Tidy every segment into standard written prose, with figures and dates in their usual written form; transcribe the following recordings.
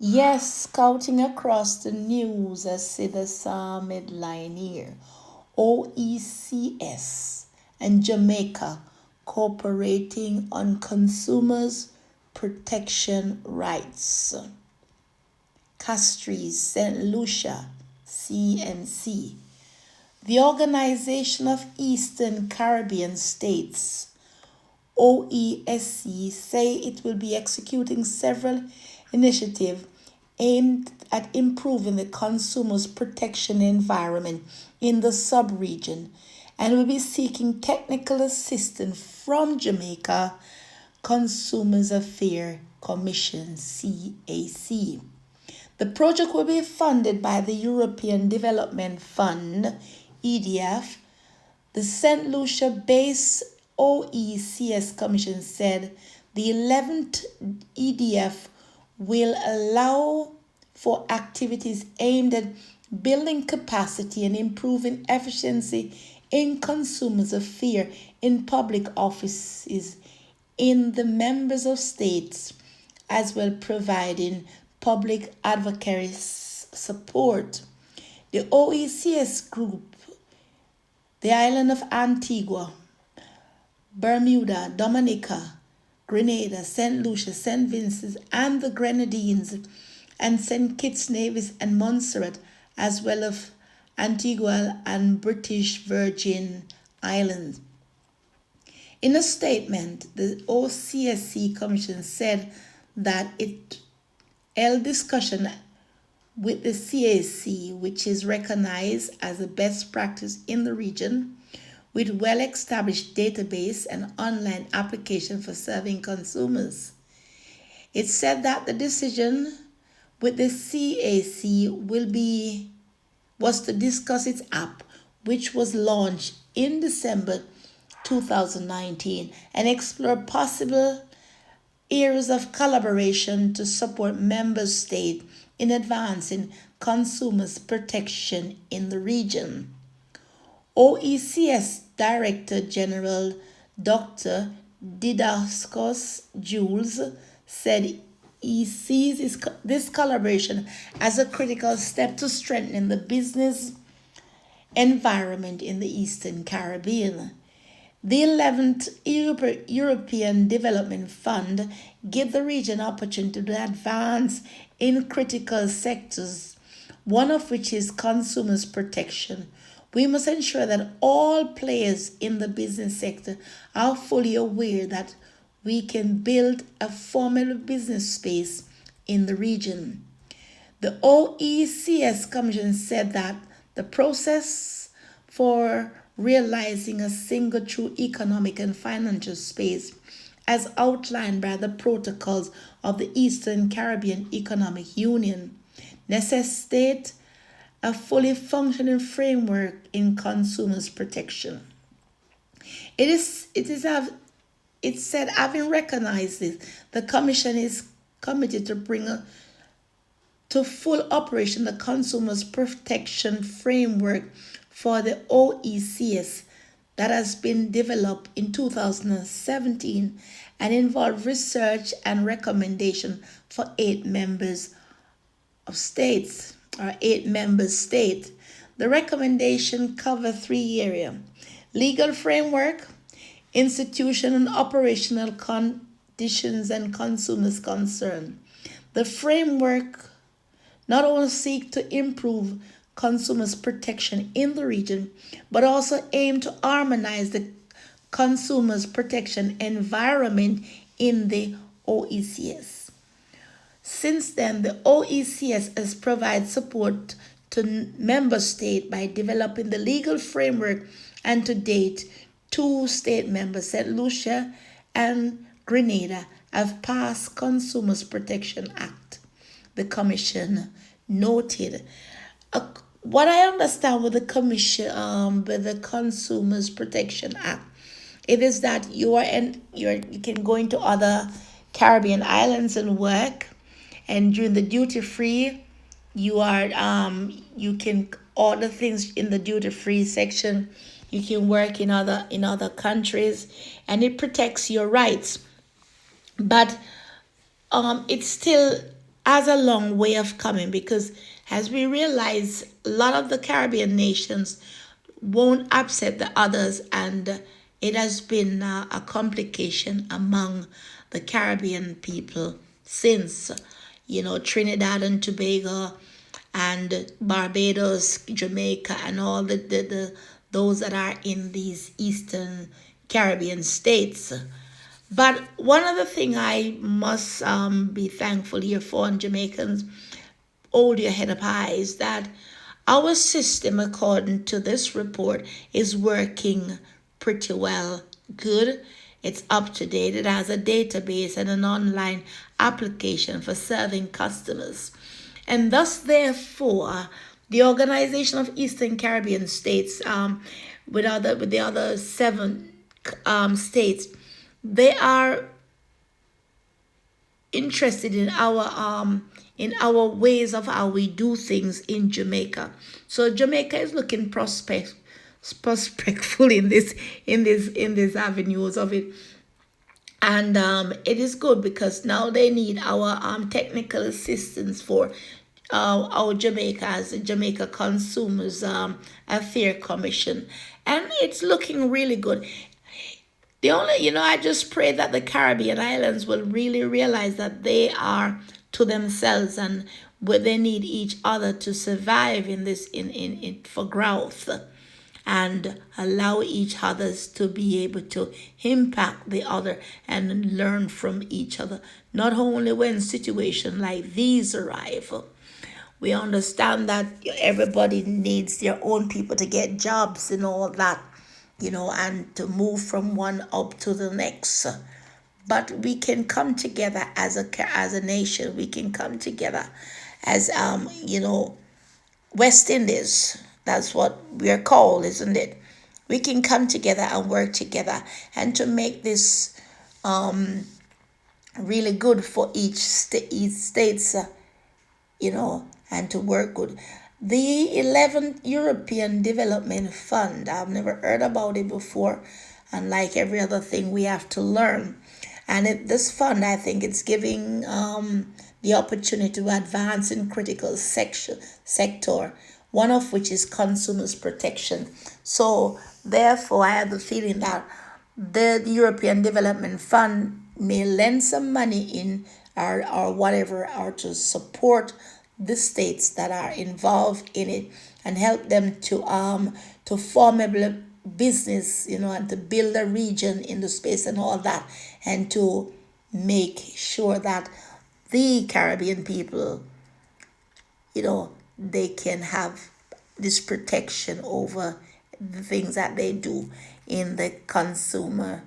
Yes, scouting across the news, I see the same headline here. OECS and Jamaica cooperating on consumers' protection rights. CASTRIES, St Lucia, CNC. The Organization of Eastern Caribbean States, OESC, say it will be executing several initiatives aimed at improving the consumers' protection environment in the sub-region and will be seeking technical assistance from Jamaica Consumers Affairs Commission, CAC. The project will be funded by the European Development Fund, EDF. The St Lucia-based OECS Commission said the 11th EDF will allow for activities aimed at building capacity and improving efficiency in consumers' affairs in public offices in the members of states, as well providing public advocacy support. The OECS group, the island of Antigua, Barbuda, Dominica, Grenada, St Lucia, St Vincent, and the Grenadines, and St Kitts-Nevis and Montserrat, as well as Antigua and British Virgin Islands. In a statement, the OCSC Commission said that it held discussion with the CAC, which is recognized as a best practice in the region, with well-established database and online application for serving consumers. It said that the decision with the CAC was to discuss its app, which was launched in December 2019, and explore possible areas of collaboration to support member states in advancing consumers' protection in the region. OECS Director General Dr. Didascos Jules said he sees this collaboration as a critical step to strengthening the business environment in the Eastern Caribbean. The 11th European Development Fund gave the region opportunity to advance in critical sectors, one of which is consumers' protection. We must ensure that all players in the business sector are fully aware that we can build a formidable business space in the region. The OECS Commission said that the process for realizing a single true economic and financial space, as outlined by the protocols of the Eastern Caribbean Economic Union, necessitate a fully functioning framework in consumers' protection. It said, having recognized this, the Commission is committed to bring to full operation the consumers' protection framework for the OECS that has been developed in 2017 and involved research and recommendation for 8 member states. The recommendation cover 3 areas: legal framework, institution and operational conditions and consumers concern. The framework not only seek to improve consumers' protection in the region, but also aim to harmonize the consumers' protection environment in the OECS. Since then, the OECS has provided support to member states by developing the legal framework, and to date, 2 state members, St Lucia and Grenada, have passed Consumers Protection Act. The Commission noted. What I understand with the Commission, with the Consumers Protection Act, it is that you can go into other Caribbean islands and work, and during the duty free, you can order things in the duty free section. You can work in other countries, and it protects your rights. But it's still has a long way of coming, because as we realize, a lot of the Caribbean nations won't upset the others, and it has been a complication among the Caribbean people since, Trinidad and Tobago and Barbados, Jamaica, and all the those that are in these Eastern Caribbean states. But one of the thing I must be thankful here for, and Jamaicans, hold your head up high, is that our system, according to this report, is working pretty well. Good. It's up to date. It has a database and an online application for serving customers. And thus, therefore, the Organization of Eastern Caribbean States, with the other seven states, they are interested in our ways of how we do things in Jamaica. So Jamaica is looking prospectful in these avenues of it. And it is good, because now they need our technical assistance for our Jamaica, as the Jamaica Consumers Affairs Commission. And it's looking really good. The only, I just pray that the Caribbean islands will really realize that they are to themselves, and where they need each other to survive in this, in for growth, and allow each others to be able to impact the other and learn from each other. Not only when situations like these arrive. We understand that everybody needs their own people to get jobs and all that, and to move from one up to the next. But we can come together as a nation. We can come together as West Indies. That's what we are called, isn't it? We can come together and work together, and to make this really good for each states, and to work good. The 11th European Development Fund, I've never heard about it before, and like every other thing, we have to learn. And this fund, I think, it's giving the opportunity to advance in critical sector, one of which is consumers protection. So therefore, I have the feeling that the European Development Fund may lend some money in, or whatever, or to support the states that are involved in it, and help them to form a business, and to build a region in the space and all that, and to make sure that the Caribbean people, they can have this protection over the things that they do in the consumer,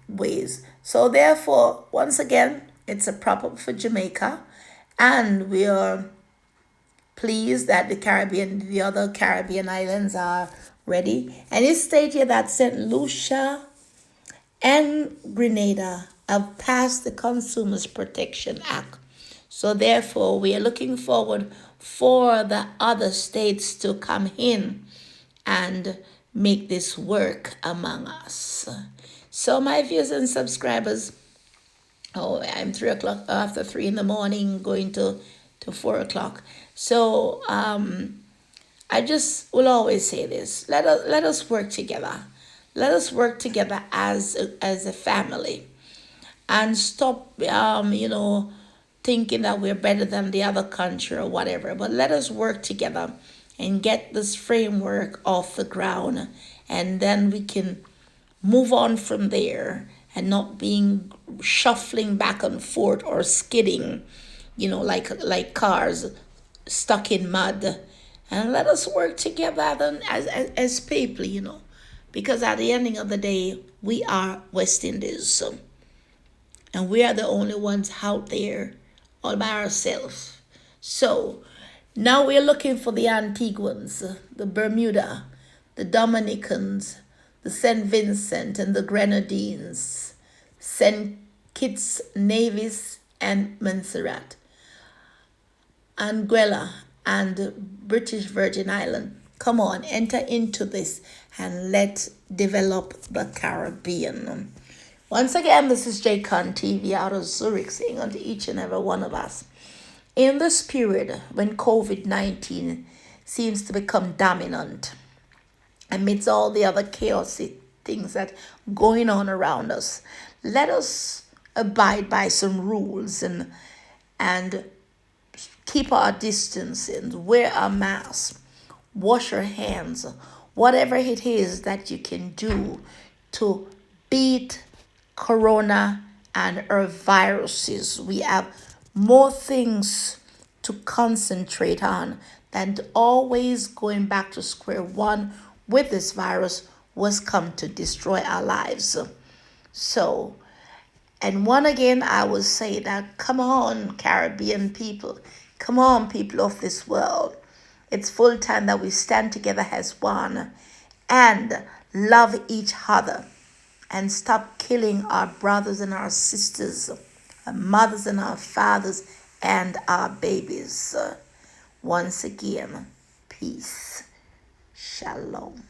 ways. So therefore, once again, it's a problem for Jamaica, and we are pleased that the other Caribbean islands are ready. And it states here that St Lucia and Grenada have passed the Consumers Protection Act. So therefore, we are looking forward for the other states to come in and make this work among us. So my viewers and subscribers, I'm 3 o'clock, after 3 in the morning, going to 4 o'clock. So I just will always say this: let us work together. Let us work together as a family, and stop thinking that we're better than the other country or whatever. But let us work together and get this framework off the ground, and then we can move on from there, and not being shuffling back and forth or skidding, like cars stuck in mud. And let us work together then as people, because at the ending of the day, we are West Indies, and we are the only ones out there all by ourselves. So now we're looking for the Antiguans, the Bermuda, the Dominicans, the St. Vincent and the Grenadines, St. Kitts-Nevis and Montserrat, Anguilla and British Virgin Island. Come on, enter into this, and let's develop the Caribbean. Once again, this is JCon TV out of Zurich saying unto each and every one of us, in this period when COVID-19 seems to become dominant, amidst all the other chaotic things that going on around us, let us abide by some rules and keep our distance and wear a mask, wash your hands, whatever it is that you can do to beat corona and our viruses. We have more things to concentrate on than always going back to square one with this virus was come to destroy our lives. So, and one again, I will say that come on, Caribbean people, come on, people of this world. It's full time that we stand together as one and love each other and stop killing our brothers and our sisters, our mothers and our fathers, and our babies. Once again, peace. Shalom.